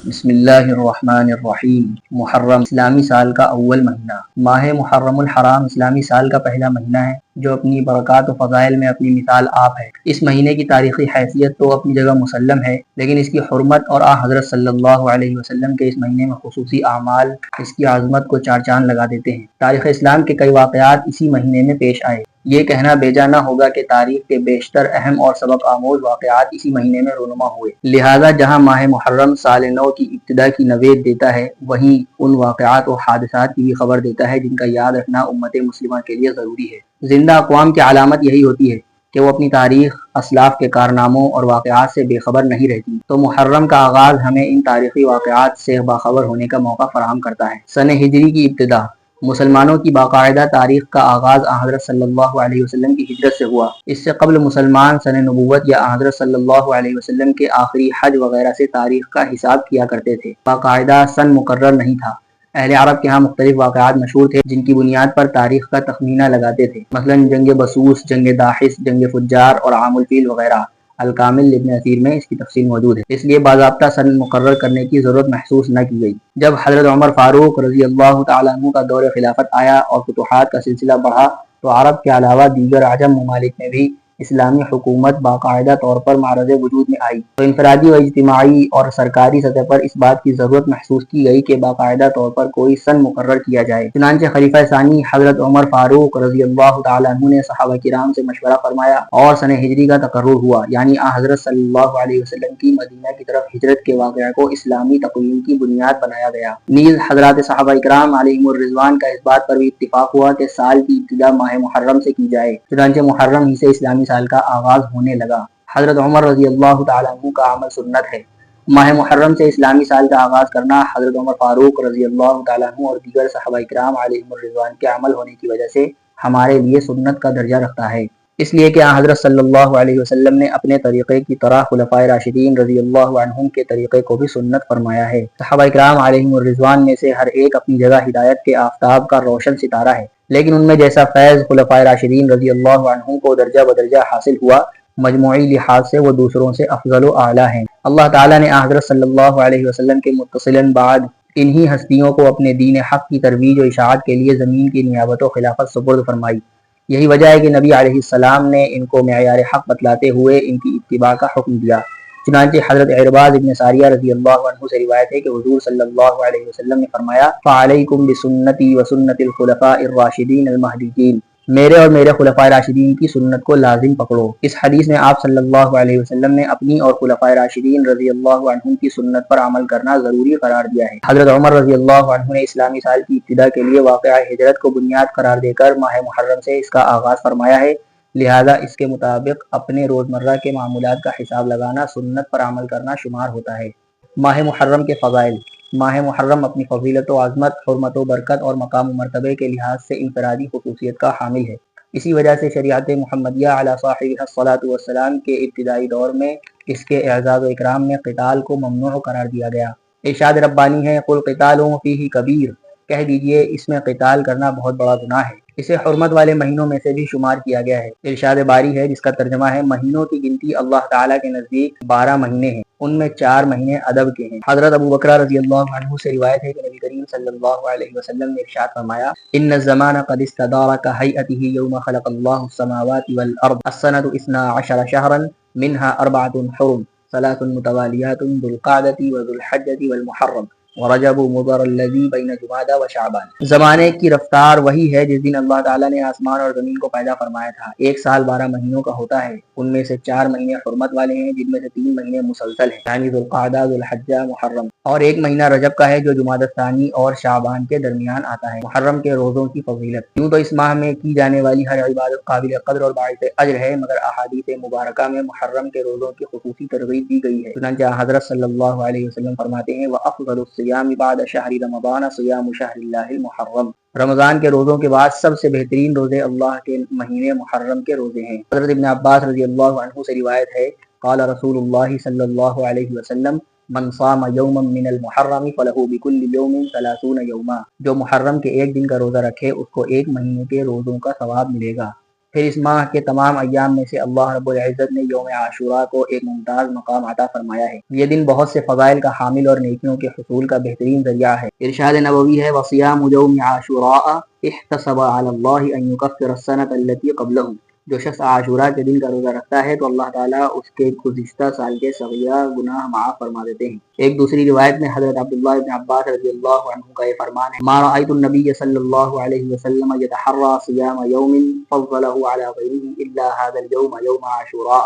بسم اللہ الرحمن الرحیم۔ محرم اسلامی سال کا اول مہینہ۔ ماہ محرم الحرام اسلامی سال کا پہلا مہینہ ہے جو اپنی برکات و فضائل میں اپنی مثال آپ ہے۔ اس مہینے کی تاریخی حیثیت تو اپنی جگہ مسلم ہے، لیکن اس کی حرمت اور حضرت صلی اللہ علیہ وسلم کے اس مہینے میں خصوصی اعمال اس کی عظمت کو چار چاند لگا دیتے ہیں۔ تاریخ اسلام کے کئی واقعات اسی مہینے میں پیش آئے۔ یہ کہنا بیجا نہ ہوگا کہ تاریخ کے بیشتر اہم اور سبق آموز واقعات اسی مہینے میں رونما ہوئے، لہٰذا جہاں ماہ محرم سال نو کی ابتدا کی نوید دیتا ہے، وہیں ان واقعات و حادثات کی بھی خبر دیتا ہے جن کا یاد رکھنا امت مسلمہ کے لیے ضروری ہے۔ زندہ اقوام کی علامت یہی ہوتی ہے کہ وہ اپنی تاریخ، اسلاف کے کارناموں اور واقعات سے بے خبر نہیں رہتی، تو محرم کا آغاز ہمیں ان تاریخی واقعات سے باخبر ہونے کا موقع فراہم کرتا ہے۔ سن ہجری کی ابتدا مسلمانوں کی باقاعدہ تاریخ کا آغاز حضرت صلی اللہ علیہ وسلم کی ہجرت سے ہوا۔ اس سے قبل مسلمان سن نبوت یا حضرت صلی اللہ علیہ وسلم کے آخری حج وغیرہ سے تاریخ کا حساب کیا کرتے تھے، باقاعدہ سن مقرر نہیں تھا۔ اہل عرب کے ہاں مختلف واقعات مشہور تھے جن کی بنیاد پر تاریخ کا تخمینہ لگاتے تھے، مثلا جنگ بسوس، جنگ داحس، جنگ فجار اور عام الفیل وغیرہ۔ الکامل ابن اثیر میں اس کی تفصیل موجود ہے، اس لیے باضابطہ سن مقرر کرنے کی ضرورت محسوس نہ کی گئی۔ جب حضرت عمر فاروق رضی اللہ تعالیٰ عنہ کا دور خلافت آیا اور فتوحات کا سلسلہ بڑھا، تو عرب کے علاوہ دیگر عجم ممالک میں بھی اسلامی حکومت باقاعدہ طور پر معرض وجود میں آئی، تو انفرادی و اجتماعی اور سرکاری سطح پر اس بات کی ضرورت محسوس کی گئی کہ باقاعدہ طور پر کوئی سن مقرر کیا جائے۔ چنانچہ خلیفہ ثانی حضرت عمر فاروق رضی اللہ تعالیٰ عنہ نے صحابہ کرام سے مشورہ فرمایا اور سن ہجری کا تقرر ہوا، یعنی حضرت صلی اللہ علیہ وسلم کی مدینہ کی طرف ہجرت کے واقعہ کو اسلامی تقویم کی بنیاد بنایا گیا۔ نیز حضرات صحابہ کرام علیہم الرضوان کا اس بات پر بھی اتفاق ہوا کہ سال کی ابتدا ماہ محرم سے کی جائے، چنانچہ محرم ہی سے اسلامی سال کا آغاز ہونے لگا۔ حضرت عمر رضی اللہ تعالیٰ عنہ کا عمل سنت ہے۔ ماہ محرم سے اسلامی سال کا آغاز کرنا حضرت عمر فاروق رضی اللہ تعالیٰ عنہ اور دیگر صحابہ کرام علیہم الرضوان کے عمل ہونے کی وجہ سے ہمارے لیے سنت کا درجہ رکھتا ہے، اس لیے کہ حضرت صلی اللہ علیہ وسلم نے اپنے طریقے کی طرح خلفائے راشدین رضی اللہ عنہم کے طریقے کو بھی سنت فرمایا ہے۔ صحابہ کرام علیہم الرضوان میں سے ہر ایک اپنی جگہ ہدایت کے آفتاب کا روشن ستارہ ہے، لیکن ان میں جیسا فیض خلفائے راشدین رضی اللہ عنہم کو درجہ بدرجہ حاصل ہوا، مجموعی لحاظ سے وہ دوسروں سے افضل و اعلیٰ ہیں۔ اللہ تعالیٰ نے حضرت صلی اللہ علیہ وسلم کے متصلاً بعد انہی ہستیوں کو اپنے دین حق کی ترویج و اشاعت کے لیے زمین کی نیابت و خلافت سپرد فرمائی۔ یہی وجہ ہے کہ نبی علیہ السلام نے ان کو معیار حق بتلاتے ہوئے ان کی اتباع کا حکم دیا۔ چنانچہ حضرت عرباض ابن ساریہ رضی اللہ عنہ سے روایت ہے کہ حضور صلی اللہ علیہ وسلم نے فرمایا، فَعَلَيْكُمْ بِسُنَّتِي وَسُنَّتِ الْخُلَفَاءِ الرَّاشِدِينَ الْمَهْدِيِّينَ، میرے اور میرے خلفائے راشدین کی سنت کو لازم پکڑو۔ اس حدیث میں آپ صلی اللہ علیہ وسلم نے اپنی اور خلفائے راشدین رضی اللہ عنہم کی سنت پر عمل کرنا ضروری قرار دیا ہے۔ حضرت عمر رضی اللہ عنہ نے اسلامی سال کی ابتدا کے لیے واقعہ ہجرت کو بنیاد قرار دے کر ماہ محرم سے اس کا آغاز فرمایا ہے، لہذا اس کے مطابق اپنے روزمرہ کے معمولات کا حساب لگانا سنت پر عمل کرنا شمار ہوتا ہے۔ ماہ محرم کے فضائل۔ ماہ محرم اپنی فضیلت و عظمت، حرمت و برکت اور مقام و مرتبے کے لحاظ سے انفرادی خصوصیت کا حامل ہے۔ اسی وجہ سے شریعت محمدیہ علی صاحبہ الصلاۃ والسلام کے ابتدائی دور میں اس کے اعزاز و اکرام میں قتال کو ممنوع قرار دیا گیا۔ ارشاد ربانی ہے، قل قتال فیہ کبیر، کہہ دیجئے اس میں قتال کرنا بہت بڑا گناہ ہے۔ اسے حرمت والے مہینوں میں سے بھی شمار کیا گیا ہے۔ ارشاد باری ہے جس کا ترجمہ ہے، مہینوں کی گنتی اللہ تعالیٰ کے نزدیک 12 مہینے ہیں، ان میں 4 مہینے ادب کے ہیں۔ حضرت ابو بکر رضی اللہ عنہ سے روایت ہے کہ نبی کریم صلی اللہ علیہ وسلم نے ارشاد فرمایا، ان الزمان قد استدار كهيئته يوم خلق الله السماوات والارض، السنة 12 شهرا منها 4 حرم، 3 متواليات ذو القعدة وذو الحجة والمحرم ورجب مضر الذي بين جمادى وشعبان۔ زمانے کی رفتار وہی ہے جس دن اللہ تعالیٰ نے آسمان اور زمین کو پیدا فرمایا تھا۔ ایک سال 12 مہینوں کا ہوتا ہے، ان میں سے 4 مہینے حرمت والے ہیں جن میں سے 3 مہینے مسلسل ہیں، یعنی ذو القعدہ، ذو الحجہ، محرم، اور 1 مہینہ رجب کا ہے جو جمادی الثانی اور شعبان کے درمیان آتا ہے۔ محرم کے روزوں کی فضیلت۔ یوں تو اس ماہ میں کی جانے والی ہر عبادت قابل قدر اور باعث اجر ہے، مگر احادیث مبارکہ میں محرم کے روزوں کی خصوصی ترغیب دی گئی ہے۔ چنانچہ حضرت صلی اللہ علیہ وسلم فرماتے ہیں، وَأَفْضَلُ الصِّيَامِ بَعْدَ شَهْرِ رَمَضَانَ صِيَامُ شَهْرِ اللَّهِ الْمُحَرَّمِ، رمضان کے روزوں کے بعد سب سے بہترین روزے اللہ کے مہینے محرم کے روزے ہیں۔ حضرت ابن عباس رضی اللہ عنہ سے روایت ہے، قال رسول اللہ صلی اللہ علیہ وسلم، من صام یوما من المحرم فلہ بکل یوم 30 یوما، جو محرم کے ایک دن کا روزہ رکھے اس کو 1 مہینے کے روزوں کا ثواب ملے گا۔ پھر اس ماہ کے تمام ایام میں سے اللہ رب العزت نے یوم عاشوراء کو ایک ممتاز مقام عطا فرمایا ہے۔ یہ دن بہت سے فضائل کا حامل اور نیکیوں کے حصول کا بہترین ذریعہ ہے۔ ارشاد نبوی ہے وصیام یوم عاشوراء احتسب علی اللہ ان یکفر السنۃ التی قبلہ، جو شخص عاشوراء کے دن کا روزہ رکھتا ہے تو اللہ تعالیٰ اس کے گزشتہ سال کے صغیرہ گناہ معاف فرما دیتے ہیں۔ ایک دوسری روایت میں حضرت عبداللہ بن عباس رضی اللہ عنہ کا یہ فرمان ہے ما رأیت النبی صلی اللہ علیہ وسلم یتحرى صیام یوم فضلہ علی غیرہ الا هذا اليوم یوم عاشوراء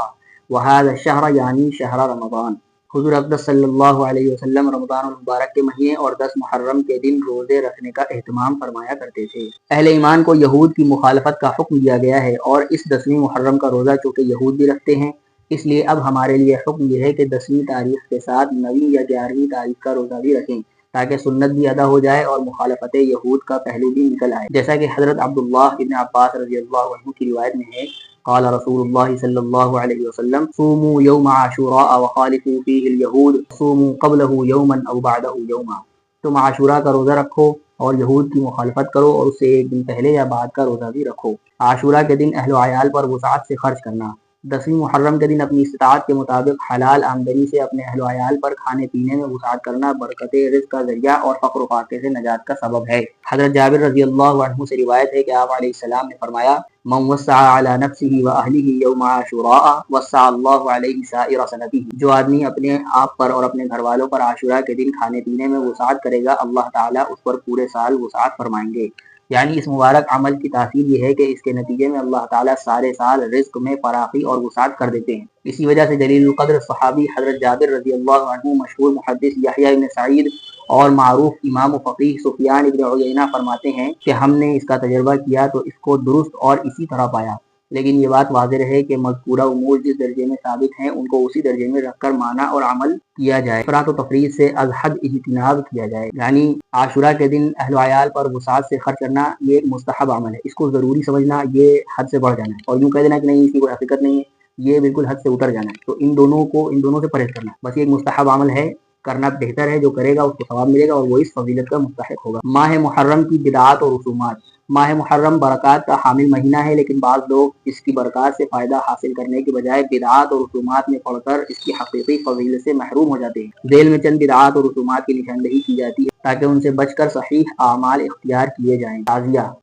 وهذا الشہر یعنی شہر رمضان۔ حضور اقدس صلی اللہ علیہ وسلم رمضان المبارک کے مہینے اور 10 محرم کے دن روزے رکھنے کا اہتمام فرمایا کرتے تھے۔ اہل ایمان کو یہود کی مخالفت کا حکم دیا گیا ہے اور اس 10ویں محرم کا روزہ چونکہ یہود بھی رکھتے ہیں، اس لیے اب ہمارے لیے حکم یہ ہے کہ 10ویں تاریخ کے ساتھ 9ویں یا 11ویں تاریخ کا روزہ بھی رکھیں تاکہ سنت بھی ادا ہو جائے اور مخالفت یہود کا پہلو بھی نکل آئے، جیسا کہ حضرت عبداللہ بن عباس رضی اللہ عنہ کی روایت میں ہے قال رسول اللہ صلی اللہ علیہ وسلم صوموا یوم عاشوراء وخالفوا فیہ الیہود صوموا قبلہ یوما او بعدہ یوما، تم عاشوراء کا روزہ رکھو اور یہود کی مخالفت کرو اور اس سے ایک دن پہلے یا بعد کا روزہ بھی رکھو۔ عاشوراء کے دن اہل و عیال پر وسعت سے خرچ کرنا۔ 10ویں محرم کے دن اپنی استطاعت کے مطابق حلال آمدنی سے اپنے اہل و عیال پر کھانے پینے میں وسعت کرنا برکت رزق کا ذریعہ اور فقر و فاقے سے نجات کا سبب ہے۔ حضرت جابر رضی اللہ عنہ سے روایت ہے کہ آپ علیہ السلام نے فرمایا من وسع علی نفسه واہلہ یوم عاشوراء وسع اللہ علیہ سائر سنتہ، جو آدمی اپنے آپ پر اور اپنے گھر والوں پر عاشوراء کے دن کھانے پینے میں وسعت کرے گا اللہ تعالیٰ اس پر پورے سال وسعت فرمائیں گے۔ یعنی اس مبارک عمل کی تاثیر یہ ہے کہ اس کے نتیجے میں اللہ تعالیٰ سارے سال رزق میں فراخی اور وسعت کر دیتے ہیں۔ اسی وجہ سے جلیل القدر صحابی حضرت جابر رضی اللہ عنہ، مشہور محدث یحییٰ بن سعید اور معروف امام و فقیہ سفیان بن عیینہ فرماتے ہیں کہ ہم نے اس کا تجربہ کیا تو اس کو درست اور اسی طرح پایا، لیکن یہ بات واضح ہے کہ مذکورہ امور جس درجے میں ثابت ہیں ان کو اسی درجے میں رکھ کر مانا اور عمل کیا جائے، افراط و تفریط سے از حد اجتناب کیا جائے۔ یعنی عاشوراء کے دن اہل و عیال پر وسعت سے خرچ کرنا یہ ایک مستحب عمل ہے، اس کو ضروری سمجھنا یہ حد سے بڑھ جانا ہے، اور یوں کہہ دینا کہ نہیں اس کی کوئی حقیقت نہیں ہے یہ بالکل حد سے اتر جانا ہے۔ تو ان دونوں سے پرہیز کرنا، بس یہ ایک مستحب عمل ہے، کرنا بہتر ہے، جو کرے گا اس کو ثواب ملے گا اور وہ اس فضیلت کا مستحق ہوگا۔ ماہ محرم کی بدعات اور رسومات۔ ماہ محرم برکات کا حامل مہینہ ہے، لیکن بعض لوگ اس کی برکات سے فائدہ حاصل کرنے کے بجائے بدعات اور رسومات میں پڑھ کر اس کی حقیقی فضیلت سے محروم ہو جاتے ہیں۔ ذیل میں چند بدعات اور رسومات کی نشاندہی کی جاتی ہے تاکہ ان سے بچ کر صحیح اعمال اختیار کیے جائیں۔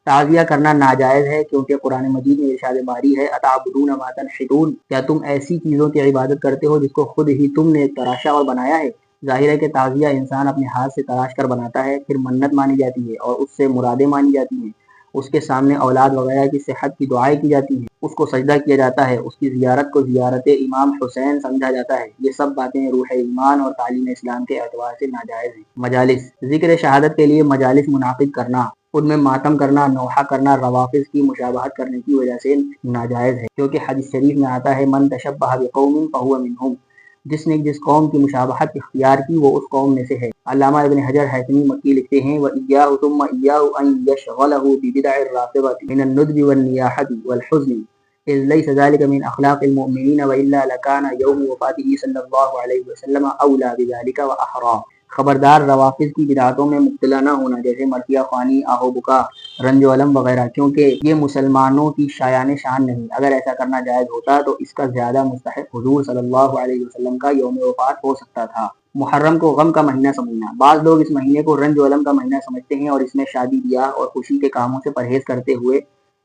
تعزیہ کرنا ناجائز ہے، کیونکہ قرآن مجید میں ارشاد باری ہے اتعبدون ما تنحتون، کیا تم ایسی چیزوں کی عبادت کرتے ہو جس کو خود ہی تم نے تراشا اور بنایا ہے۔ ظاہر ہے کہ تعزیہ انسان اپنے ہاتھ سے تراش کر بناتا ہے، پھر منت مانی جاتی ہے اور اس سے مرادیں مانی جاتی ہیں، اس کے سامنے اولاد وغیرہ کی صحت کی دعائیں کی جاتی ہیں، اس کو سجدہ کیا جاتا ہے، اس کی زیارت کو زیارت امام حسین سمجھا جاتا ہے۔ یہ سب باتیں روح ایمان اور تعلیم اسلام کے اعتبار سے ناجائز ہیں۔ مجالس۔ ذکر شہادت کے لیے مجالس منعقد کرنا، ان میں ماتم کرنا، نوحہ کرنا روافض کی مشابہت کرنے کی وجہ سے ناجائز ہے، کیونکہ حدیث شریف میں آتا ہے من تشبہ بقوم فہو منہم، جس نے جس قوم کی مشابہت اختیار کی وہ اس قوم میں سے ہے۔ علامہ ابن حجر حیثمی مکی لکھتے ہیں وَإِيَّاهُ ثُمَّ إِيَّاهُ أَن يَشْغَلَهُ بِبِدْعِ الرَّافِضَةِ مِنَ النُّدْبِ وَالنِّيَاحَةِ وَالْحُزْنِ إِذْ لَيْسَ ذَلِكَ مِنْ أَخْلَاقِ الْمُؤْمِنِينَ وَإِلَّا لَكَانَ يَوْمُ وَفَاتِهِ صلی اللہ علیہ وسلم أَوْلَى بِذَلِكَ وَأَحْرَىٰ۔ خبردار روافض کی بدعاتوں میں مبتلا نہ ہونا، جیسے مرثیہ خوانی، آہو بکا، رنج و علم وغیرہ، کیونکہ یہ مسلمانوں کی شایان شان نہیں۔ اگر ایسا کرنا جائز ہوتا تو اس کا زیادہ مستحق حضور صلی اللہ علیہ وسلم کا یوم وفات ہو سکتا تھا۔ محرم کو غم کا مہینہ سمجھنا۔ بعض لوگ اس مہینے کو رنج و علم کا مہینہ سمجھتے ہیں اور اس میں شادی بیاہ اور خوشی کے کاموں سے پرہیز کرتے ہوئے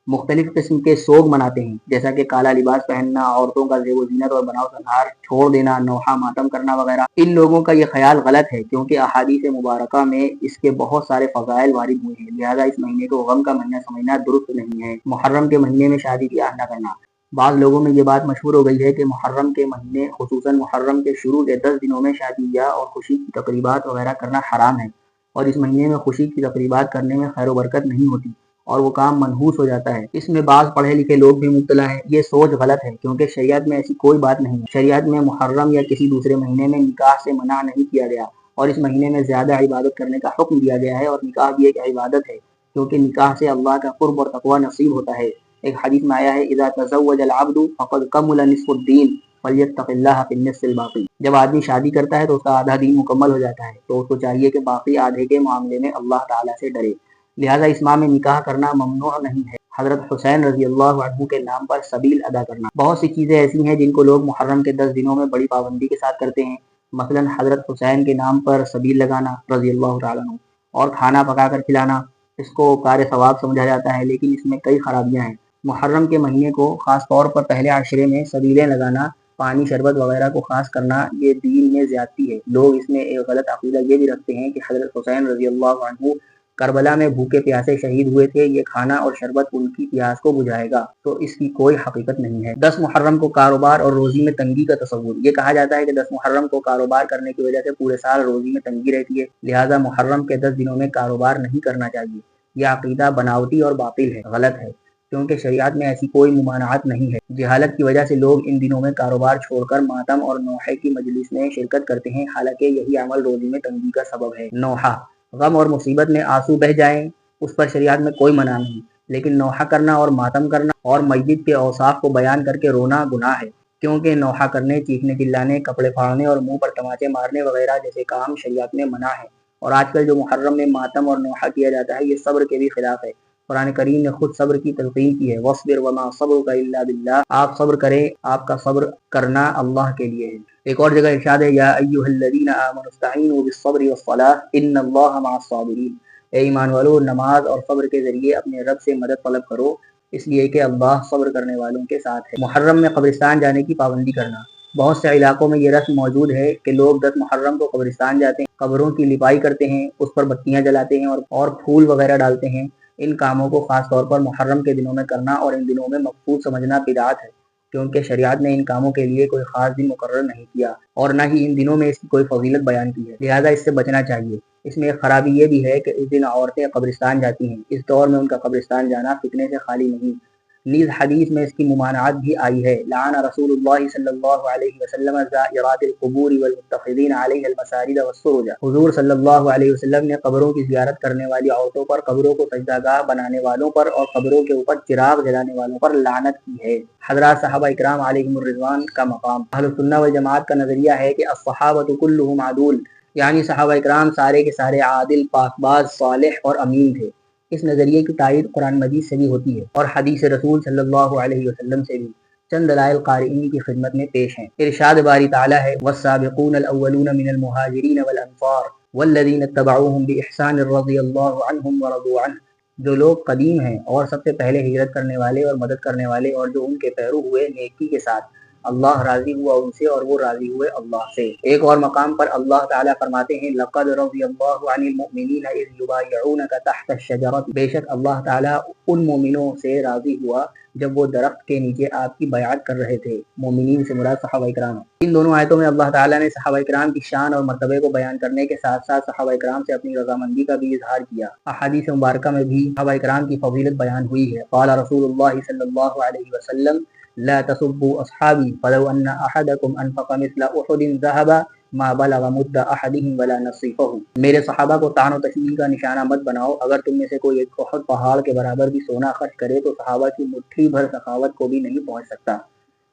مختلف قسم کے سوگ مناتے ہیں، جیسا کہ کالا لباس پہننا، عورتوں کا زیب و زینت اور بناؤ سنہار چھوڑ دینا، نوحہ ماتم کرنا وغیرہ۔ ان لوگوں کا یہ خیال غلط ہے، کیونکہ احادیث مبارکہ میں اس کے بہت سارے فضائل وارد ہوئے ہیں، لہذا اس مہینے کو غم کا مہینہ سمجھنا درست نہیں ہے۔ محرم کے مہینے میں شادی بیاہ نہ کرنا۔ بعض لوگوں میں یہ بات مشہور ہو گئی ہے کہ محرم کے مہینے خصوصاً محرم کے شروع کے 10 دنوں میں شادی بیاہ اور خوشی کی تقریبات وغیرہ کرنا حرام ہے، اور اس مہینے میں خوشی کی تقریبات کرنے میں خیر و برکت نہیں ہوتی اور وہ کام منحوس ہو جاتا ہے۔ اس میں بعض پڑھے لکھے لوگ بھی مبتلا ہیں۔ یہ سوچ غلط ہے، کیونکہ شریعت میں ایسی کوئی بات نہیں ہے۔ شریعت میں محرم یا کسی دوسرے مہینے میں نکاح سے منع نہیں کیا گیا، اور اس مہینے میں زیادہ عبادت کرنے کا حکم دیا گیا ہے، اور نکاح بھی ایک عبادت ہے، کیونکہ نکاح سے اللہ کا قرب اور تقوی نصیب ہوتا ہے۔ ایک حدیث میں آیا ہے اذا تزوج العبد فقد کمل نصف الدین فلیتق اللہ فی النصف الباقی، جب آدمی شادی کرتا ہے تو اس کا آدھا دین مکمل ہو جاتا ہے، تو اس کو چاہیے کہ باقی آدھے کے معاملے میں اللہ تعالیٰ سے ڈرے۔ لہٰذا اس ماہ میں نکاح کرنا ممنوع نہیں ہے، حضرت حسین رضی اللہ عنہ کے نام پر سبیل ادا کرنا۔ بہت سی چیزیں ایسی ہیں جن کو لوگ محرم کے 10 دنوں میں بڑی پابندی کے ساتھ کرتے ہیں، مثلا حضرت حسین کے نام پر سبیل لگانا رضی اللہ تعالیٰ عنہ، اور کھانا پکا کر کھلانا۔ اس کو کار ثواب سمجھا جاتا ہے، لیکن اس میں کئی خرابیاں ہیں۔ محرم کے مہینے کو خاص طور پر پہلے عشرے میں سبیلیں لگانا، پانی شربت وغیرہ کو خاص کرنا، یہ دین میں زیادتی ہے۔ لوگ اس میں ایک غلط عقیدہ یہ بھی رکھتے ہیں کہ حضرت حسین رضی اللہ عنہ کربلا میں بھوکے پیاسے شہید ہوئے تھے، یہ کھانا اور شربت ان کی پیاس کو بجھائے گا، تو اس کی کوئی حقیقت نہیں ہے۔ 10 محرم کو کاروبار اور روزی میں تنگی کا تصور۔ یہ کہا جاتا ہے کہ 10 محرم کو کاروبار کرنے کی وجہ سے پورے سال روزی میں تنگی رہتی ہے، لہٰذا محرم کے 10 دنوں میں کاروبار نہیں کرنا چاہیے۔ یہ عقیدہ بناوٹی اور باطل ہے، غلط ہے، کیونکہ شریعت میں ایسی کوئی ممانعت نہیں ہے۔ جہالت کی وجہ سے لوگ ان دنوں میں کاروبار چھوڑ کر ماتم اور نوحے کی مجلس میں شرکت کرتے ہیں، حالانکہ یہی عمل روزی میں تنگی کا سبب ہے۔ نوحہ، غم اور مصیبت میں آنسو بہہ جائیں، اس پر شریعت میں کوئی منع نہیں، لیکن نوحہ کرنا اور ماتم کرنا اور میت کے اوصاف کو بیان کر کے رونا گناہ ہے، کیونکہ نوحہ کرنے، چیخنے چلانے، کپڑے پھاڑنے اور منہ پر تماچے مارنے وغیرہ جیسے کام شریعت میں منع ہے۔ اور آج کل جو محرم میں ماتم اور نوحہ کیا جاتا ہے، یہ صبر کے بھی خلاف ہے۔ قرآن کریم نے خود صبر کی تلقین کی ہے، وَاصْبِرْ وَمَا صَبْرُكَ إِلَّا بِاللَّهِ، آپ صبر کریں، آپ کا صبر کرنا اللہ کے لیے ہے۔ ایک اور جگہ ارشاد ہے، یا ایھا الذین آمنوا استعینوا بالصبر والصلاۃ ان اللہ مع الصابرین، اے ایمان والو نماز اور صبر کے ذریعے اپنے رب سے مدد طلب کرو، اس لیے کہ اللہ صبر کرنے والوں کے ساتھ ہے۔ محرم میں قبرستان جانے کی پابندی کرنا۔ بہت سے علاقوں میں یہ رسم موجود ہے کہ لوگ 10 محرم کو قبرستان جاتے ہیں، قبروں کی لپائی کرتے ہیں، اس پر بتیاں جلاتے ہیں اور پھول وغیرہ ڈالتے ہیں۔ ان کاموں کو خاص طور پر محرم کے دنوں میں کرنا اور ان دنوں میں مقصود سمجھنا بدعت ہے، کیونکہ شریعت نے ان کاموں کے لیے کوئی خاص دن مقرر نہیں کیا اور نہ ہی ان دنوں میں اس کی کوئی فضیلت بیان کی ہے، لہذا اس سے بچنا چاہیے۔ اس میں ایک خرابی یہ بھی ہے کہ اس دن عورتیں قبرستان جاتی ہیں، اس دور میں ان کا قبرستان جانا فتنے سے خالی نہیں۔ نیز حدیث میں اس کی ممانعت بھی آئی ہے، لعن رسول اللہ صلی اللہ علیہ وسلم زائرات القبور والمتخذین علیہ المساجد والسرج، حضور صلی اللہ علیہ وسلم نے قبروں کی زیارت کرنے والی عورتوں پر، قبروں کو سجدہ گاہ بنانے والوں پر اور قبروں کے اوپر چراغ جلانے والوں پر لعنت کی ہے۔ حضرات صحابہ اکرام علیہم الرضوان کا مقام۔ اہل سنہ والجماعت کا نظریہ ہے کہ الصحابۃ کلھم عدول، یعنی صحابہ اکرام سارے کے سارے عادل، پاک باز، صالح اور امین تھے۔ اس نظریے کی تائید قرآن مجید سے بھی ہوتی ہے اور حدیث رسول صلی اللہ علیہ وسلم سے بھی۔ چند دلائل قارئین کی خدمت میں پیش ہیں۔ ارشاد باری تعالیٰ ہے، والسابقون الاولون من المہاجرین والانصار والذین اتبعوہم بإحسان رضی اللہ عنہم ورضوا عنہ، جو لوگ قدیم ہیں اور سب سے پہلے ہجرت کرنے والے اور مدد کرنے والے اور جو ان کے پیرو ہوئے نیکی کے ساتھ، اللہ راضی ہوا ان سے اور وہ راضی ہوئے اللہ سے۔ ایک اور مقام پر اللہ تعالیٰ فرماتے ہیں، لقد رضی اللہ عن المؤمنین اذ یبایعونک تحت الشجرۃ، بے شک اللہ تعالیٰ ان مومنوں سے راضی ہوا جب وہ درخت کے نیچے آپ کی بیعت کر رہے تھے۔ مومنین سے مراد صحابہ اکرام ہیں۔ ان دونوں آیتوں میں اللہ تعالیٰ نے صحابہ اکرام کی شان اور مرتبے کو بیان کرنے کے ساتھ ساتھ صحابہ اکرام سے اپنی رضامندی کا بھی اظہار کیا۔ احادیث مبارکہ میں بھی صحابہ اکرام کی فضیلت بیان ہوئی ہے۔ قال رسول اللہ صلی اللہ علیہ وسلم، لا تسبوا اصحابی فلو ان احدکم انفق مثل احد ذهبا ما بلغ مد احدهم ولا نصیفہ، میرے صحابہ کو طعن و تشنیع کا نشانہ مت بناؤ، اگر تم میں سے کوئی ایک احد پہاڑ کے برابر بھی سونا خرچ کرے تو صحابہ کی مٹھی بھر سخاوت کو بھی نہیں پہنچ سکتا۔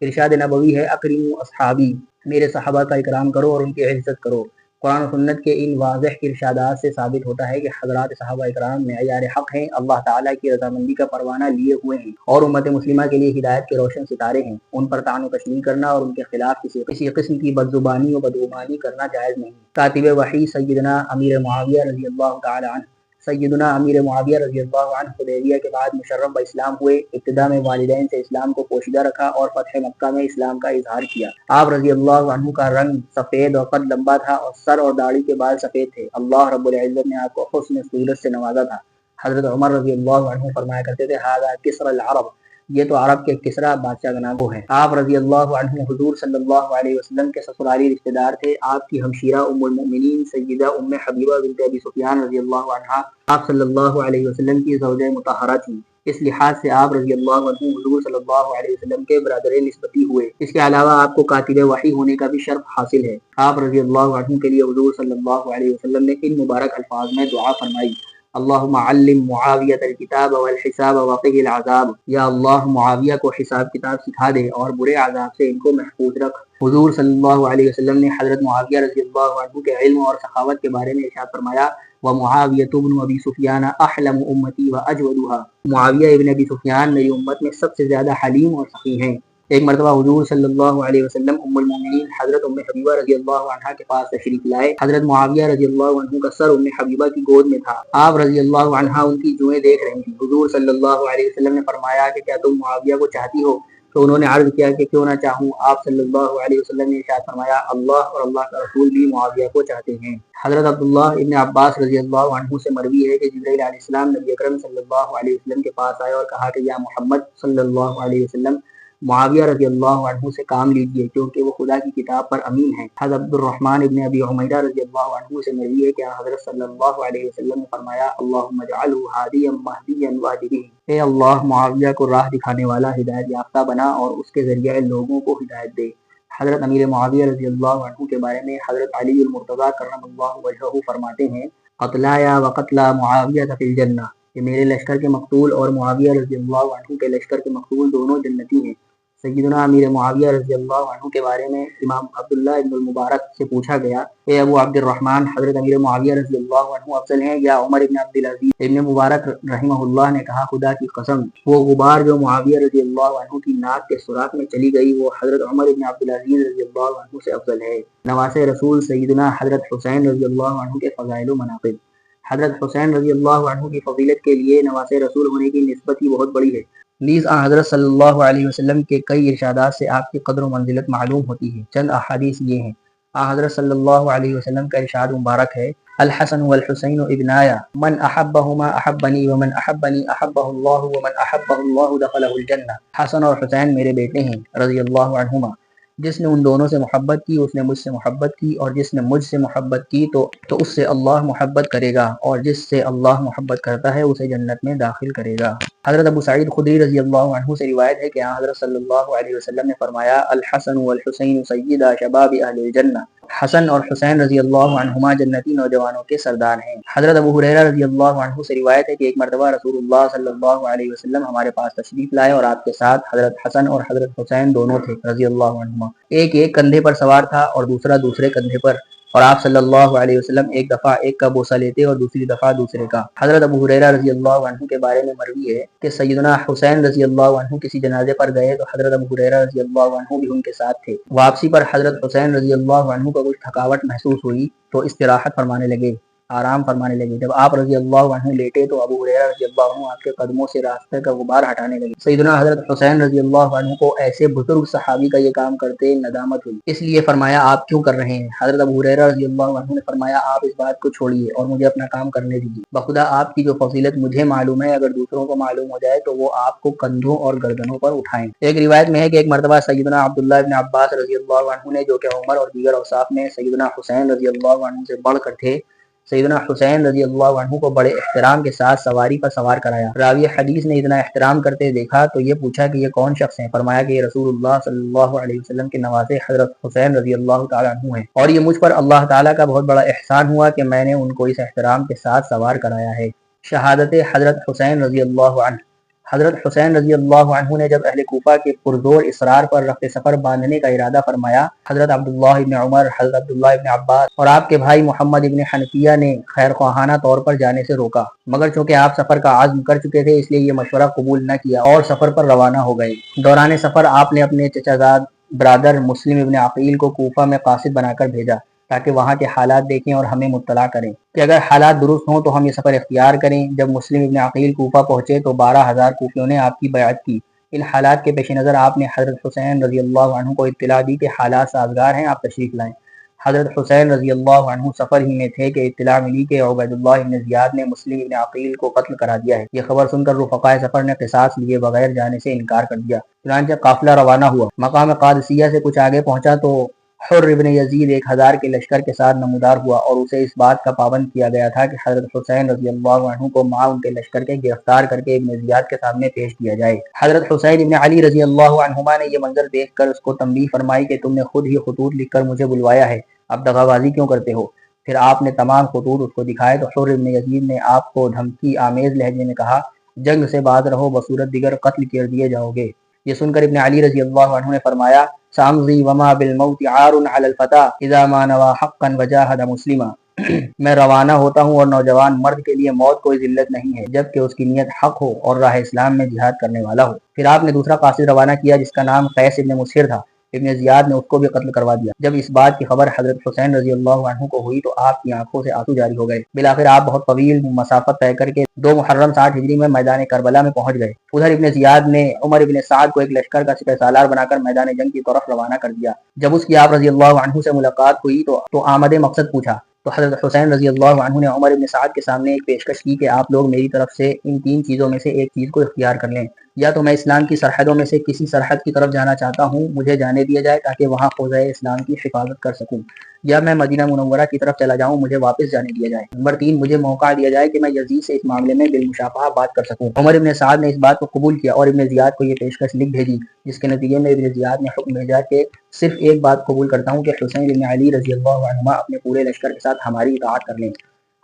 ارشاد نبوی ہے، اکرموا اصحابی، میرے صحابہ کا اکرام کرو اور ان کی عزت کرو۔ قرآن و سنت کے ان واضح ارشادات سے ثابت ہوتا ہے کہ حضرات صحابہ اکرام معیار حق ہیں، اللہ تعالیٰ کی رضامندی کا پروانہ لیے ہوئے ہیں اور امت مسلمہ کے لیے ہدایت کے روشن ستارے ہیں۔ ان پر طعن و تشنیع کرنا اور ان کے خلاف کسی قسم کی بدزبانی و بدگمانی کرنا جائز نہیں۔ کاتب وحی سیدنا امیر معاویہ رضی اللہ تعالی عنہ، سیدنا امیر معاویہ رضی اللہ عنہ حدیبیہ کے بعد مشرف باسلام ہوئے۔ ابتدا میں والدین سے اسلام کو پوشیدہ رکھا اور فتح مکہ میں اسلام کا اظہار کیا۔ آپ رضی اللہ عنہ کا رنگ سفید اور قد لمبا تھا اور سر اور داڑھی کے بال سفید تھے۔ اللہ رب العزت نے آپ کو حسن صورت سے نوازا تھا۔ حضرت عمر رضی اللہ عنہ فرمایا کرتے تھے، ھذا کسری العرب، یہ تو عرب کے کسریٰ بادشاہ کا نام ہے۔ آپ رضی اللہ عنہ حضور صلی اللہ علیہ وسلم کے سسرالی رشتہ دار تھے۔ آپ کی ہمشیرہ ام المؤمنین سیدہ ام حبیبہ بنت ابی سفیان رضی اللہ عنہا آپ صلی اللہ علیہ وسلم کی زوجہ مطہرہ تھیں۔ اس لحاظ سے آپ رضی اللہ عنہ حضور صلی اللہ علیہ وسلم کے برادر نسبتی ہوئے۔ اس کے علاوہ آپ کو کاتب وحی ہونے کا بھی شرف حاصل ہے۔ آپ رضی اللہ عنہ کے لیے حضور صلی اللہ علیہ وسلم نے ان مبارک الفاظ میں دعا فرمائی، اللہم علم معاویۃ الکتاب والحساب وقہ العذاب، یا اللہ معاویہ کو حساب کتاب سکھا دے اور برے عذاب سے ان کو محفوظ رکھ۔ حضور صلی اللہ علیہ وسلم نے حضرت معاویہ رضی اللہ عنہ کے علم اور سخاوت کے بارے میں ارشاد فرمایا، ومعاویۃ بن ابی سفیان احلم امتی واجودها، معاویہ ابن ابی سفیان میری امت میں سب سے زیادہ حلیم اور سخی ہیں۔ ایک مرتبہ حضور صلی اللہ علیہ وسلم ام المومنین حضرت ام حبیبہ رضی اللہ عنہ کے پاس تشریف لائے۔ حضرت معاویہ رضی اللہ عنہ کا سر ام حبیبہ کی گود میں تھا۔ آپ رضی اللہ عنہ ان کی جوئیں دیکھ رہی تھیں۔ حضور صلی اللہ علیہ وسلم نے فرمایا کہ کیا تم معاویہ کو چاہتی ہو؟ تو انہوں نے عرض کیا کہ کیوں نہ چاہوں۔ آپ صلی اللہ علیہ وسلم نے ارشاد فرمایا، اللہ اور اللہ کا رسول بھی معاویہ کو چاہتے ہیں۔ حضرت عبداللہ ابن عباس رضی اللہ عنہ سے مروی ہے کہ جبرائیل علیہ السلام نبی اکرم صلی اللہ علیہ وسلم کے پاس آئے اور کہا کہ یا محمد صلی اللہ علیہ وسلم، معاویہ رضی اللہ عنہ سے کام لیجئے کیونکہ وہ خدا کی کتاب پر امین ہیں۔ حضرت عبد الرحمن ابن ابی عمیرہ رضی اللہ عنہ سے مروی ہے کہ حضرت صلی اللہ علیہ وسلم نے فرمایا، اللہم اجعلہ ہادیا مہدیا واہد بہ، اے اللہ معاویہ کو راہ دکھانے والا، ہدایت یافتہ بنا اور اس کے ذریعے لوگوں کو ہدایت دے۔ حضرت امیر معاویہ رضی اللہ عنہ کے بارے میں حضرت علی المرتضیٰ کرم اللہ وجہہ فرماتے ہیں، قتلایا وقتلا معاویہ فی الجنہ، کہ میرے لشکر کے مقتول اور معاویہ رضی اللہ عنہ کے لشکر کے مقتول دونوں جنتی ہیں۔ سیدنا امیر معاویہ رضی اللہ عنہ کے بارے میں امام عبداللہ ابن المبارک سے پوچھا گیا، اے ابو عبد الرحمن، حضرت امیر معاویہ رضی اللہ عنہ افضل ہیں یا عمر ابن عبدالعزیز؟ ابن مبارک رحمہ اللہ نے کہا، خدا کی قسم، وہ غبار جو معاویہ رضی اللہ عنہ کی ناک کے سوراخ میں چلی گئی وہ حضرت عمر ابن عبدالعزیز رضی اللہ عنہ سے افضل ہے۔ نواسۂ رسول سیدنا حضرت حسین رضی اللہ عنہ کے فضائل و مناقب۔ حضرت حسین رضی اللہ عنہ کی فضیلت کے لیے نواسۂ رسول ہونے کی نسبت ہی بہت بڑی ہے۔ نیز حضرت صلی اللہ علیہ وسلم کے کئی ارشادات سے آپ کی قدر و منزلت معلوم ہوتی ہے۔ چند احادیث یہ ہیں۔ حضرت صلی اللہ علیہ وسلم کا ارشاد مبارک ہے، الحسن والحسین ابنایا، من احبہما احبنی ومن احبنی احبہ اللہ ومن احبہ اللہ دخلہ الجنہ۔ حسن اور حسین میرے بیٹے ہیں رضی اللہ عنہما، جس نے ان دونوں سے محبت کی اس نے مجھ سے محبت کی، اور جس نے مجھ سے محبت کی تو اس سے اللہ محبت کرے گا، اور جس سے اللہ محبت کرتا ہے اسے جنت میں داخل کرے گا۔ حضرت ابو سعید خدری رضی اللہ عنہ سے روایت ہے کہ حضرت صلی اللہ علیہ وسلم نے فرمایا، الحسن والحسین سیدا شباب اہل الجنہ، حسن اور حسین رضی اللہ عنہما جنتی نوجوانوں کے سردار ہیں۔ حضرت ابو ہریرہ رضی اللہ عنہ سے روایت ہے کہ ایک مرتبہ رسول اللہ صلی اللہ علیہ وسلم ہمارے پاس تشریف لائے اور آپ کے ساتھ حضرت حسن اور حضرت حسین دونوں تھے رضی اللہ عنہما۔ ایک کندھے پر سوار تھا اور دوسرا دوسرے کندھے پر، اور آپ صلی اللہ علیہ وسلم ایک دفعہ ایک کا بوسہ لیتے اور دوسری دفعہ دوسرے کا۔ حضرت ابو ہریرہ رضی اللہ عنہ کے بارے میں مروی ہے کہ سیدنا حسین رضی اللہ عنہ کسی جنازے پر گئے تو حضرت ابو ہریرہ رضی اللہ عنہ بھی ان کے ساتھ تھے۔ واپسی پر حضرت حسین رضی اللہ عنہ کو کچھ تھکاوٹ محسوس ہوئی تو استراحت فرمانے لگے، آرام فرمانے لگے۔ جب آپ رضی اللہ عنہ لیٹے تو ابو ہریرہ رضی اللہ عنہ آپ کے قدموں سے راستے کا غبار ہٹانے لگے۔ سیدنا حضرت حسین رضی اللہ عنہ کو ایسے بزرگ صحابی کا یہ کام کرتے ندامت ہوئی، اس لیے فرمایا آپ کیوں کر رہے ہیں؟ حضرت ابو ہریرہ رضی اللہ عنہ نے فرمایا، آپ اس بات کو چھوڑیے اور مجھے اپنا کام کرنے دیجیے۔ بخدا آپ کی جو فضیلت مجھے معلوم ہے، اگر دوسروں کو معلوم ہو جائے تو وہ آپ کو کندھوں اور گردنوں پر اٹھائیں۔ ایک روایت میں ہے کہ ایک مرتبہ سیدنا عبداللہ ابن عباس رضی اللہ عنہ نے، جو کہ عمر اور دیگر اوصاف میں سیدنا حسین رضی اللہ عنہ سے بڑھ کر تھے، سیدنا حسین رضی اللہ عنہ کو بڑے احترام کے ساتھ سواری پر سوار کرایا۔ راوی حدیث نے اتنا احترام کرتے دیکھا تو یہ پوچھا کہ یہ کون شخص ہیں؟ فرمایا کہ یہ رسول اللہ صلی اللہ علیہ وسلم کے نواسے حضرت حسین رضی اللہ تعالیٰ عنہ ہیں، اور یہ مجھ پر اللہ تعالیٰ کا بہت بڑا احسان ہوا کہ میں نے ان کو اس احترام کے ساتھ سوار کرایا ہے۔ شہادت حضرت حسین رضی اللہ عنہ۔ حضرت حسین رضی اللہ عنہ نے جب اہل کوفہ کے پرزور اصرار پر رخت سفر باندھنے کا ارادہ فرمایا، حضرت عبداللہ ابن عمر، حضرت عبداللہ ابن عباس اور آپ کے بھائی محمد ابن حنفیہ نے خیر خواہانہ طور پر جانے سے روکا، مگر چونکہ آپ سفر کا عزم کر چکے تھے اس لیے یہ مشورہ قبول نہ کیا اور سفر پر روانہ ہو گئے۔ دوران سفر آپ نے اپنے چچا زاد برادر مسلم ابن عقیل کو کوفہ میں قاصد بنا کر بھیجا تاکہ وہاں کے حالات دیکھیں اور ہمیں مطلع کریں کہ اگر حالات درست ہوں تو ہم یہ سفر اختیار کریں۔ جب مسلم ابن عقیل کوفہ پہنچے تو 12,000 کوفیوں نے آپ کی بیعت کی۔ ان حالات کے پیش نظر آپ نے حضرت حسین رضی اللہ عنہ کو اطلاع دی کہ حالات سازگار ہیں، آپ تشریف لائیں۔ حضرت حسین رضی اللہ عنہ سفر ہی میں تھے کہ اطلاع ملی کہ عبید اللہ ابن زیاد نے مسلم ابن عقیل کو قتل کرا دیا ہے۔ یہ خبر سن کر رفقائے سفر نے قصاص لیے بغیر جانے سے انکار کر دیا۔ چنانچہ قافلہ روانہ ہوا، مقام قادسیہ سے کچھ آگے پہنچا تو حر ابن یزید 1000 کے لشکر کے ساتھ نمودار ہوا اور اسے اس بات کا پابند کیا گیا تھا کہ حضرت حسین رضی اللہ عنہ کو مع ان کے لشکر کے گرفتار کر کے ابن زیاد کے سامنے پیش کیا جائے۔ حضرت حسین ابن علی رضی اللہ عنہما نے یہ منظر دیکھ کر اس کو تنبیہ فرمائی کہ تم نے خود ہی خطوط لکھ کر مجھے بلوایا ہے، اب دغابازی کیوں کرتے ہو؟ پھر آپ نے تمام خطوط اس کو دکھائے تو حر ابن یزید نے آپ کو دھمکی آمیز لہجے میں کہا جنگ سے باز رہو بصورت دیگر قتل کر دیے جاؤ گے۔ یہ سن کر ابن علی رضی اللہ عنہ نے فرمایا سامضی وما بالموت عار علی الفتى اذا ما نوى حقا وجاهد مسلما، میں روانہ ہوتا ہوں اور نوجوان مرد کے لیے موت کوئی ذلت نہیں ہے جبکہ اس کی نیت حق ہو اور راہ اسلام میں جہاد کرنے والا ہو۔ پھر آپ نے دوسرا قاصد روانہ کیا جس کا نام قیس ابن مسہر تھا۔ ابن زیاد نے اس کو بھی قتل کروا دیا۔ جب اس بات کی خبر حضرت حسین رضی اللہ عنہ کو ہوئی تو آپ کی آنکھوں سے آنسو جاری ہو گئے۔ بالآخر آپ بہت طویل مسافت طے کر کے 2 محرم 60 ہجری میں میدان کربلا میں پہنچ گئے۔ ادھر ابن زیاد نے عمر ابن سعد کو ایک لشکر کا سپہ سالار بنا کر میدان جنگ کی طرف روانہ کر دیا۔ جب اس کی آپ رضی اللہ عنہ سے ملاقات ہوئی تو آمد مقصد پوچھا تو حضرت حسین رضی اللہ عنہ نے عمر ابن سعد کے سامنے ایک پیشکش کی کہ آپ لوگ میری طرف سے ان 3 چیزوں میں سے ایک چیز کو اختیار کر لیں، یا تو میں اسلام کی سرحدوں میں سے کسی سرحد کی طرف جانا چاہتا ہوں، مجھے جانے دیا جائے تاکہ وہاں حوزہ اسلام کی حفاظت کر سکوں، یا میں مدینہ منورہ کی طرف چلا جاؤں، مجھے واپس جانے دیا جائے۔ نمبر 3 مجھے موقع دیا جائے کہ میں یزید سے اس معاملے میں بالمشافہہ بات کر سکوں۔ عمر ابن سعد نے اس بات کو قبول کیا اور ابن زیاد کو یہ پیشکش لکھ بھیجی، جس کے نتیجے میں ابن زیاد نے حکم بھیجا کہ صرف ایک بات قبول کرتا ہوں کہ حسین بن علی رضی اللہ عنہما اپنے پورے لشکر کے ساتھ ہماری اطاعت کر لیں۔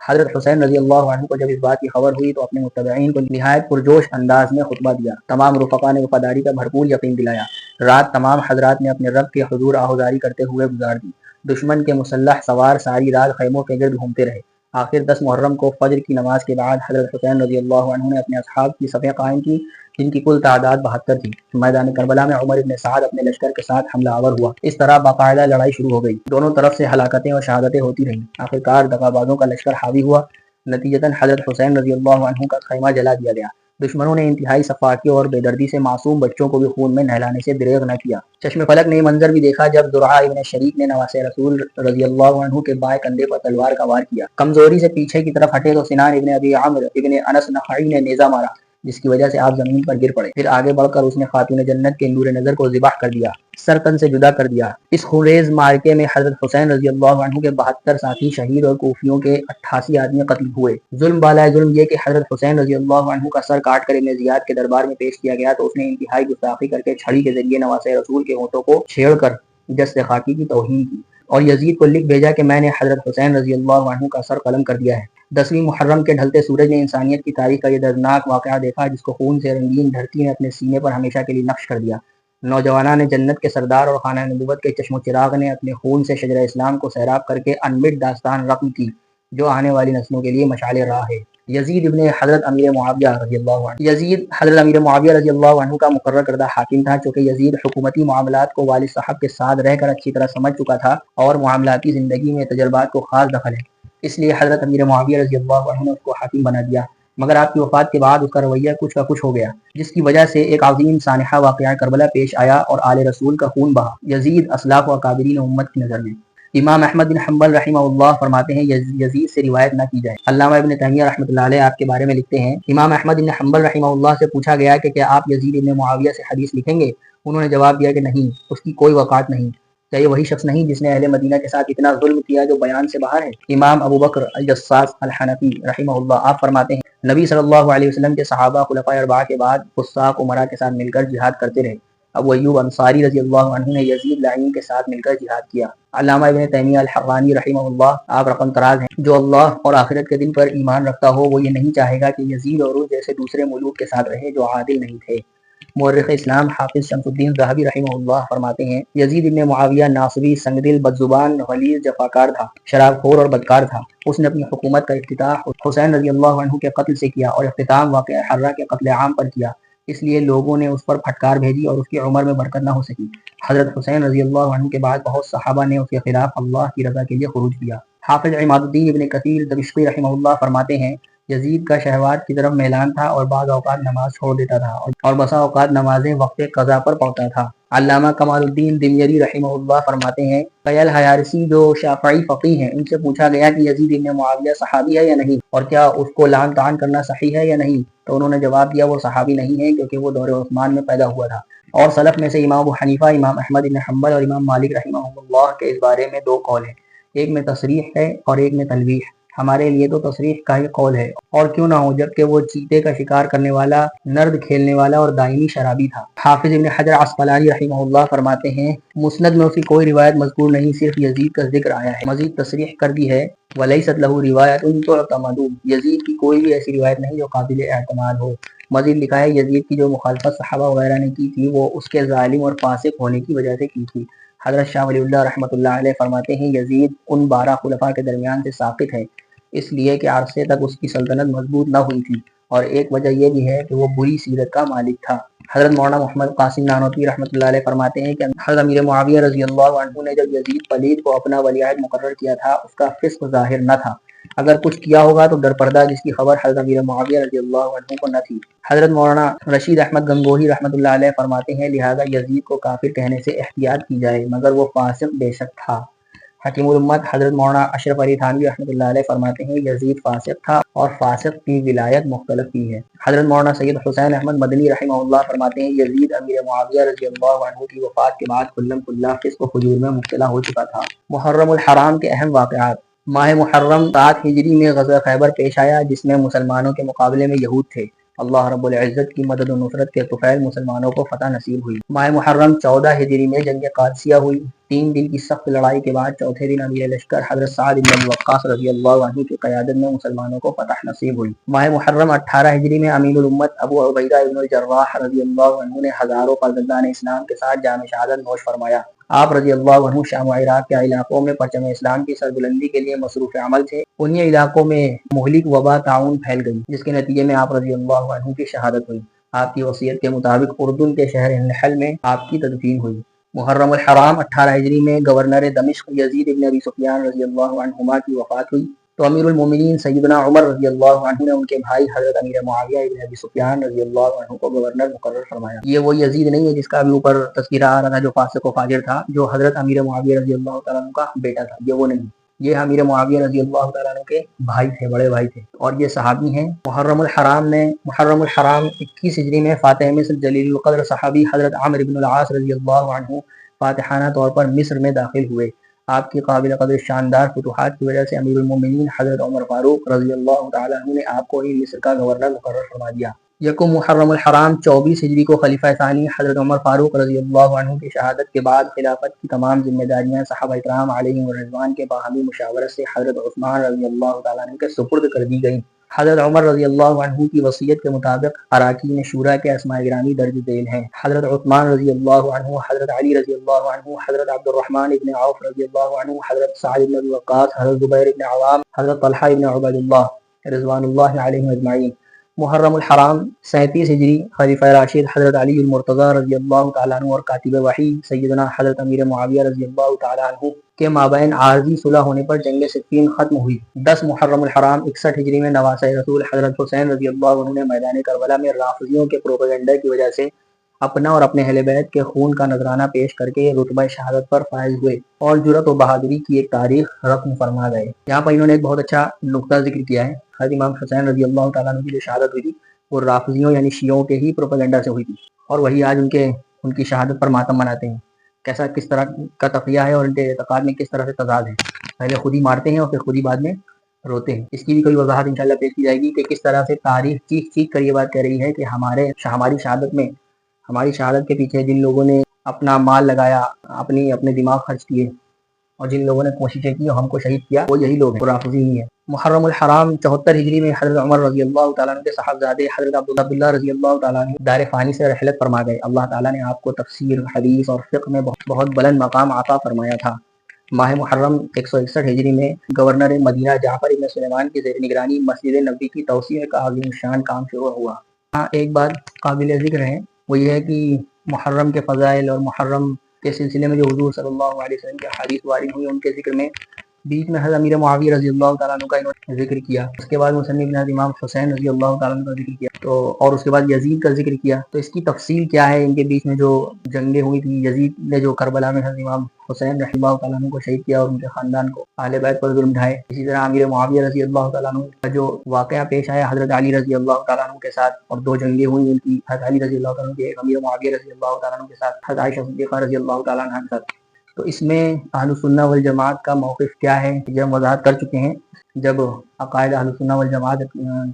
حضرت حسین رضی اللہ عنہ کو جب اس بات کی خبر ہوئی تو اپنے متبعین کو نہایت پرجوش انداز میں خطبہ دیا۔ تمام رفقا نے وفاداری کا بھرپور یقین دلایا۔ رات تمام حضرات نے اپنے رب کے حضور آہوزاری کرتے ہوئے گزار دی۔ دشمن کے مسلح سوار ساری رات خیموں کے گرد گھومتے رہے۔ آخر 10 محرم کو فجر کی نماز کے بعد حضرت حسین رضی اللہ عنہ نے اپنے اصحاب کی صفیں قائم کی جن کی کل تعداد 72 تھی۔ میدان کربلا میں عمر ابن سعد اپنے لشکر کے ساتھ حملہ آور ہوا۔ اس طرح باقاعدہ لڑائی شروع ہو گئی۔ دونوں طرف سے ہلاکتیں اور شہادتیں ہوتی رہیں۔ آخرکار دغابازوں کا لشکر حاوی ہوا۔ نتیجتاً حضرت حسین رضی اللہ عنہ کا خیمہ جلا دیا گیا۔ دشمنوں نے انتہائی سفاکی اور بے دردی سے معصوم بچوں کو بھی خون میں نہلانے سے دریغ نہ کیا۔ چشم فلک نے یہ منظر بھی دیکھا جب زرعہ ابن شریک نے نواسے رسول رضی اللہ عنہ کے بائیں کندھے پر تلوار کا وار کیا۔ کمزوری سے پیچھے کی طرف ہٹے تو سنان ابن ابی عمرو ابن انس نخعی نے نیزہ مارا جس کی وجہ سے آپ زمین پر گر پڑے۔ پھر آگے بڑھ کر اس نے خاتون جنت کے نور نظر کو ذبح کر دیا، سر تن سے جدا کر دیا۔ اس خونریز معرکے میں حضرت حسین رضی اللہ عنہ کے 72 ساتھی شہید اور کوفیوں کے 88 آدمی قتل ہوئے۔ ظلم بالائے ظلم یہ کہ حضرت حسین رضی اللہ عنہ کا سر کاٹ کر ابن زیاد کے دربار میں پیش کیا گیا تو اس نے انتہائی گستاخی کر کے چھڑی کے ذریعے نواسے رسول کے ہونٹوں کو چھیڑ کر جسد خاکی کی توہین کی اور یزید کو لکھ بھیجا کہ میں نے حضرت حسین رضی اللہ عنہ کا سر قلم کر دیا ہے۔ 10ویں محرم کے ڈھلتے سورج نے انسانیت کی تاریخ کا یہ دردناک واقعہ دیکھا جس کو خون سے رنگین دھرتی نے اپنے سینے پر ہمیشہ کے لیے نقش کر دیا۔ نوجوانان جنت کے سردار اور خانہ نبوت کے چشم و چراغ نے اپنے خون سے شجرہ اسلام کو سیراب کر کے انمٹ داستان رقم کی جو آنے والی نسلوں کے لیے مشعل راہ ہے۔ یزید ابن حضرت امیر معاویہ رضی اللہ عنہ یزید حضرت امیر معاویہ رضی اللہ عنہ کا مقرر کردہ حاکم تھا، چونکہ یزید حکومتی معاملات کو والد صاحب کے ساتھ رہ کر اچھی طرح سمجھ چکا تھا اور معاملاتی زندگی میں تجربات کو خاص دخل ہے، اس لیے حضرت امیر معاویہ رضی اللہ عنہ نے اس کو حاکم بنا دیا۔ مگر آپ کی وفات کے بعد اس کا رویہ کچھ کا کچھ ہو گیا، جس کی وجہ سے ایک عظیم سانحہ واقعہ کربلا پیش آیا اور آل رسول کا خون بہا یزید اسلاف و اکابرین امت کی نظر میں۔ امام احمد بن حنبل رحمہ اللہ فرماتے ہیں یزید سے روایت نہ کی جائے۔ علامہ ابن تیمیہ رحمۃ اللہ علیہ آپ کے بارے میں لکھتے ہیں امام احمد بن حنبل رحمہ اللہ سے پوچھا گیا کہ کیا آپ یزید ابن معاویہ سے حدیث لکھیں گے؟ انہوں نے جواب دیا کہ نہیں، اس کی کوئی وقعت نہیں۔ کیا یہ وہی شخص نہیں جس نے اہل مدینہ کے ساتھ اتنا ظلم کیا جو بیان سے باہر ہے؟ امام ابو بکر الجصاص الحنفی رحمہ اللہ آپ فرماتے ہیں نبی صلی اللہ علیہ وسلم کے صحابہ خلفائے اربعہ کے بعد فساق امراء کے ساتھ مل کر جہاد کرتے رہے۔ ابو ایوب انصاری رضی اللہ عنہ نے یزید لعین کے ساتھ مل کر جہاد کیا۔ علامہ ابن تیمیہ الحرانی رحمہ اللہ آپ رقم طراز ہیں، جو اللہ اور آخرت کے دن پر ایمان رکھتا ہو وہ یہ نہیں چاہے گا کہ یزید اور اس جیسے دوسرے ملوک کے ساتھ رہے جو عادل نہیں تھے۔ مورخ اسلام حافظ شمس الدین ذہبی رحمہ اللہ فرماتے ہیں یزید ابن معاویہ ناصبی، سنگدل، بدزبان، غلیظ، جفاکار تھا، شراب خور اور بدکار تھا۔ اس نے اپنی حکومت کا افتتاح حسین رضی اللہ عنہ کے قتل سے کیا اور اختتام واقعہ حرہ کے قتل عام پر کیا، اس لیے لوگوں نے اس پر پھٹکار بھیجی اور اس کی عمر میں برکت نہ ہو سکی۔ حضرت حسین رضی اللہ عنہ کے بعد بہت صحابہ نے اس کے خلاف اللہ کی رضا کے لیے خروج کیا۔ حافظ عماد الدین ابن کثیر دمشقی رحمہ اللہ فرماتے ہیں یزید کا شہوات کی طرف میلان تھا اور بعض اوقات نماز چھوڑ دیتا تھا اور بسا اوقات نمازیں وقت قضا پر پڑھتا تھا۔ علامہ کمال الدین دمیری رحمہ اللہ فرماتے ہیں قیل حیارسی جو شافعی فقیہ ہیں ان سے پوچھا گیا کہ یزید ابن معاویہ صحابی ہے یا نہیں اور کیا اس کو لعن طعن کرنا صحیح ہے یا نہیں، تو انہوں نے جواب دیا وہ صحابی نہیں ہے کیونکہ وہ دور عثمان میں پیدا ہوا تھا۔ اور سلف میں سے امام ابو حنیفہ، امام احمد بن حنبل اور امام مالک رحمہ اللہ کے اس بارے میں 2 قول ہیں، ایک میں تصریح ہے اور ایک میں تلویح۔ ہمارے لیے تو تصریح کا ہی قول ہے، اور کیوں نہ ہو جبکہ وہ چیتے کا شکار کرنے والا، نرد کھیلنے والا اور دائمی شرابی تھا۔ حافظ ابن حجر عسقلانی رحمہ اللہ فرماتے ہیں مسند میں اس کی کوئی روایت مذکور نہیں، صرف یزید کا ذکر آیا ہے۔ مزید تصریح کر دی ہے وَلَيْسَتْ لَهُ رِوَایَةٌ تُعْتَمَدُ، یزید کی کوئی بھی ایسی روایت نہیں جو قابل اعتماد ہو۔ مزید لکھا ہے یزید کی جو مخالفت صحابہ وغیرہ نے کی تھی وہ اس کے ظالم اور فاسق ہونے کی وجہ سے کی تھی۔ حضرت شاہ ولی اللہ رحمۃ اللہ علیہ فرماتے ہیں یزید ان 12 خلفاء کے درمیان سے ساقط ہے، اس لیے کہ عرصے تک اس کی سلطنت مضبوط نہ ہوئی تھی، اور ایک وجہ یہ بھی ہے کہ وہ بری سیرت کا مالک تھا۔ حضرت مولانا محمد قاسم نانوتوی رحمۃ اللہ علیہ فرماتے ہیں کہ حضرت امیر معاویہ رضی اللہ عنہ نے جب یزید پلید کو اپنا ولی عہد مقرر کیا تھا اس کا فسق ظاہر نہ تھا، اگر کچھ کیا ہوگا تو درپردہ جس کی خبر حضرت امیر معاویہ رضی اللہ عنہ کو نہ تھی۔ حضرت مولانا رشید احمد گنگوہی رحمۃ اللہ علیہ فرماتے ہیں لہذا یزید کو کافر کہنے سے احتیاط کی جائے، مگر وہ فاسق بے شک تھا۔ حکیم الامت حضرت مولانا اشرف علی تھانوی رحمۃ اللہ علیہ فرماتے ہیں یزید فاسق تھا اور فاسق کی ولایت مختلف کی ہے۔ حضرت مولانا سید حسین احمد مدنی رحمہ اللہ فرماتے ہیں یزید امیر معاویہ رضی اللہ عنہ کی وفات کے بعد کلم کلا فسق و فجور میں مبتلا ہو چکا تھا۔ محرم الحرام کے اہم واقعات۔ ماہ محرم 7 ہجری میں غزوہ خیبر پیش آیا جس میں مسلمانوں کے مقابلے میں یہود تھے۔ اللہ رب العزت کی مدد و نصرت کے طفیل مسلمانوں کو فتح نصیب ہوئی۔ ماہ محرم 14 ہجری میں جنگ قادسیہ ہوئی۔ 3 دن کی سخت لڑائی کے بعد چوتھے دن امیر لشکر حضرت سعد بن ابی وقاص رضی اللہ عنہ کی قیادت میں مسلمانوں کو فتح نصیب ہوئی۔ ماہ محرم 18 ہجری میں امین الامت ابو عبیدہ ابن الجراح رضی اللہ عنہ نے ہزاروں فرزندان اسلام کے ساتھ جام شہادت نوش فرمایا۔ آپ رضی اللہ عنہ شام و عراق کے علاقوں میں پرچم اسلام کی سربلندی کے لیے مصروف عمل تھے۔ انہی علاقوں میں مہلک وبا طاعون پھیل گئی جس کے نتیجے میں آپ رضی اللہ عنہ کی شہادت ہوئی۔ آپ کی وصیت کے مطابق اردن کے شہر نحل میں آپ کی تدفین ہوئی۔ محرم الحرام 18 ہجری میں گورنر دمشق یزید ابن ابی سفیان رضی اللہ عنہما کی وفات ہوئی تو امیر المومنین سیدنا عمر رضی اللہ عنہ نے ان کے بھائی حضرت امیر معاویہ ابن ابی سفیان رضی اللہ عنہ کو گورنر مقرر فرمایا۔ یہ وہ یزید نہیں ہے جس کا ابھی اوپر تذکرہ آ رہا تھا جو فاسق و فاجر تھا، جو حضرت امیر معاویہ رضی اللہ تعالیٰ عنہ کا بیٹا تھا، یہ وہ نہیں، یہ امیر معاویہ رضی اللہ تعالیٰ عنہ کے بھائی تھے، بڑے بھائی تھے، اور یہ صحابی ہیں۔ محرم الحرام 21 ہجری میں فاتح مصر جلیل القدر صحابی حضرت عمرو بن العاص رضی اللہ عنہ فاتحانہ طور پر مصر میں داخل ہوئے۔ آپ کی قابل قدر شاندار فتوحات کی وجہ سے امیر المومنین حضرت عمر فاروق رضی اللہ تعالیٰ عنہ نے آپ کو ہی مصر کا گورنر مقرر فرما دیا۔ یکم محرم الحرام 24 ہجری کو خلیفہ ثانی حضرت عمر فاروق رضی اللہ عنہ کی شہادت کے بعد خلافت کی تمام ذمہ داریاں صحابہ کرام علیہم الرضوان کے باہمی مشاورت سے حضرت عثمان رضی اللہ تعالیٰ عنہ کے سپرد کر دی گئیں۔ حضرت عمر رضی اللہ عنہ کی وصیت کے مطابق اراکین شورا کے اسماء گرامی درج ذیل ہیں: حضرت عثمان رضی اللہ عنہ، حضرت علی رضی اللہ عنہ، حضرت عبد الرحمن ابن عوف رضی اللہ عنہ، حضرت سعد بن ابی وقاص، حضرت زبیر ابن عوام، حضرت طلحہ ابن عبید اللہ رضوان اللہ علیہم اجمعین۔ محرم الحرام 37 ہجری خلیفہ راشد حضرت علی المرتضی رضی اللہ تعالیٰ عنہ اور کاتب وحی سیدنا حضرت امیر معاویہ رضی اللہ تعالیٰ عنہ کے مابین عارضی صلح ہونے پر جنگ صفین ختم ہوئی۔ 10 محرم الحرام 61 ہجری میں نواسۂ رسول حضرت حسین رضی اللہ عنہ نے میدان کربلا میں رافضیوں کے پروپیگنڈا کی وجہ سے اپنا اور اپنے اہل بیت کے خون کا نذرانہ پیش کر کے رتبہ شہادت پر فائز ہوئے اور جرأت و بہادری کی ایک تاریخ رقم فرما گئے۔ یہاں پر انہوں نے ایک بہت اچھا نقطہ ذکر کیا ہے، حضرت امام حسین رضی اللہ تعالیٰ عنہ کی جو شہادت ہوئی تھی وہ رافضیوں یعنی شیعوں کے ہی پروپیگنڈا سے ہوئی تھی، اور وہی آج ان کی شہادت پر ماتم مناتے ہیں۔ کس طرح کا تقیہ ہے اور ان کے اعتقاد میں کس طرح سے تضاد ہے، پہلے خود ہی مارتے ہیں اور پھر خود ہی بعد میں روتے ہیں۔ اس کی بھی کوئی وضاحت انشاءاللہ پیش کی جائے گی کہ کس طرح سے تاریخ چیخ کر یہ بات کہہ رہی ہے کہ ہماری شہادت کے پیچھے جن لوگوں نے اپنا مال لگایا، اپنے دماغ خرچ کیے اور جن لوگوں نے کوششیں کی اور ہم کو شہید کیا، وہ یہی لوگ ہیں، رافضی ہی ہیں۔ محرم الحرام 74 ہجری میں حضرت عمر رضی اللہ تعالیٰ عنہ کے صاحبزادے حضرت عبداللہ رضی اللہ تعالیٰ عنہ دار فانی سے رحلت فرما گئے۔ اللہ تعالیٰ نے آپ کو تفسیر، حدیث اور فقہ میں بہت بلند مقام عطا فرمایا تھا۔ ماہ محرم 161 ہجری میں گورنر مدینہ جعفر ابن سلیمان کی زیر نگرانی مسجد نبوی کی توسیع کا عظیم شان کام شروع ہوا۔ ایک بات قابل ذکر ہے، وہ یہ ہے کہ محرم کے فضائل اور محرم کے سلسلے میں جو حضور صلی اللہ علیہ وسلم کی حدیث وارد ہوئی ان کے ذکر میں بیچ میں حضرت امیر معاویہ رضی اللہ تعالیٰ عنہ کا انہوں نے ذکر کیا، اس کے بعد مصنف نے امام حسین رضی اللہ تعالیٰ عنہ کا ذکر کیا اور اس کے بعد یزید کا ذکر کیا۔ تو اس کی تفصیل کیا ہے، ان کے بیچ میں جو جنگیں ہوئی تھی، یزید نے جو کربلا میں حضرت امام حسین رضی اللہ تعالیٰ عنہ کو شہید کیا اور ان کے خاندان کو اہل بیت پر ظلم ڈھائے، اسی طرح امیر معاویہ رضی اللہ تعالیٰ عنہ کا جو واقعہ پیش آیا حضرت علی رضی اللہ تعالیٰ عنہ کے ساتھ، اور 2 جنگیں ہوئی ان کی، حضرت علی رضی اللہ تعالیٰ عنہ کے، امیر معاویہ رضی اللہ تعالیٰ عنہ کے ساتھ، حضرت عائشہ صدیقہ رضی اللہ تعالیٰ عنہ کے ساتھ۔ تو اس میں اہل سنہ والجماعت کا موقف کیا ہے یہ ہم وضاحت کر چکے ہیں۔ جب عقائد اہل سنہ والجماعت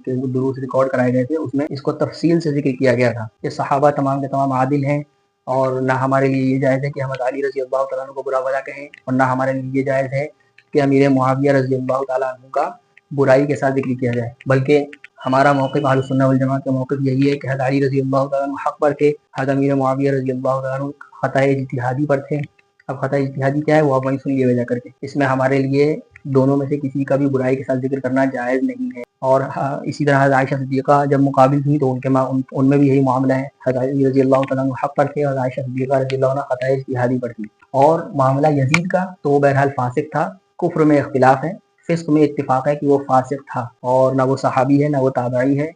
کے دروس ریکارڈ کرائے گئے تھے اس میں اس کو تفصیل سے ذکر کیا گیا تھا کہ صحابہ تمام کے تمام عادل ہیں، اور نہ ہمارے لیے یہ جائز ہے کہ حضرت علی رضی اللہ تعالیٰ عنہ کو برا بھلا کہیں، اور نہ ہمارے لیے یہ جائز ہے کہ امیر معاویہ رضی اللہ تعالیٰ عنہ کا برائی کے ساتھ ذکر کیا جائے، بلکہ ہمارا موقف اہل سنہ والجماعت کا موقف یہی ہے کہ حضرت علی رضی اللہ تعالیٰ عنہ حق پر تھے، حضرت امیر معاویہ رضی اللہ تعالیٰ عنہ خطا اجتہادی پر تھے۔ اب خطا اجتہادی کیا ہے وہ آپ وہیں سنیے وجہ کر کے، اس میں ہمارے لیے دونوں میں سے کسی کا بھی برائی کے ساتھ ذکر کرنا جائز نہیں ہے۔ اور اسی طرح حضرت عائشہ صدیقہ جب مقابل ہوئی تو ان میں بھی یہی معاملہ ہے، حضرت علی رضی اللہ تعالیٰ عنہ حق پر تھے اور عائشہ صدیقہ رضی اللہ عنہ خطا اجتہادی پر تھی۔ اور معاملہ یزید کا تو وہ بہرحال فاسق تھا، کفر میں اختلاف ہے، فسق میں اتفاق ہے کہ وہ فاسق تھا، اور نہ وہ صحابی ہے نہ وہ تابعی ہے،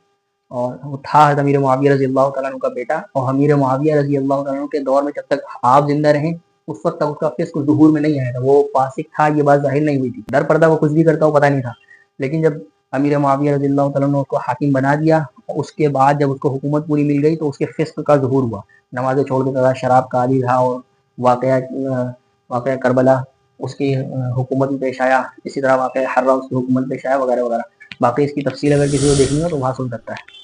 اور وہ تھا حضرت امیر معاویہ رضی اللہ تعالیٰ عنہ کا بیٹا، اور امیر معاویہ رضی اللہ تعالیٰ عنہ کے دور میں جب تک آپ زندہ رہیں اس وقت تک اس کا فسق ظہور میں نہیں آیا تھا، وہ فاسق تھا یہ بات ظاہر نہیں ہوئی تھی، در پردہ وہ کچھ بھی کرتا وہ پتہ نہیں تھا، لیکن جب امیر معاویہ رضی اللہ تعالیٰ عنہ اس کو حاکم بنا دیا، اس کے بعد جب اس کو حکومت پوری مل گئی تو اس کے فسق کا ظہور ہوا، نمازیں چھوڑ دیتا تھا، شراب کا عادی تھا، اور واقعہ کربلا اس کی حکومت میں پیش آیا، اسی طرح واقعہ حرہ اس کی حکومت پیش آیا وغیرہ وغیرہ۔ باقی اس کی تفصیل اگر کسی کو دیکھنی ہو تو وہاں سن سکتا ہے۔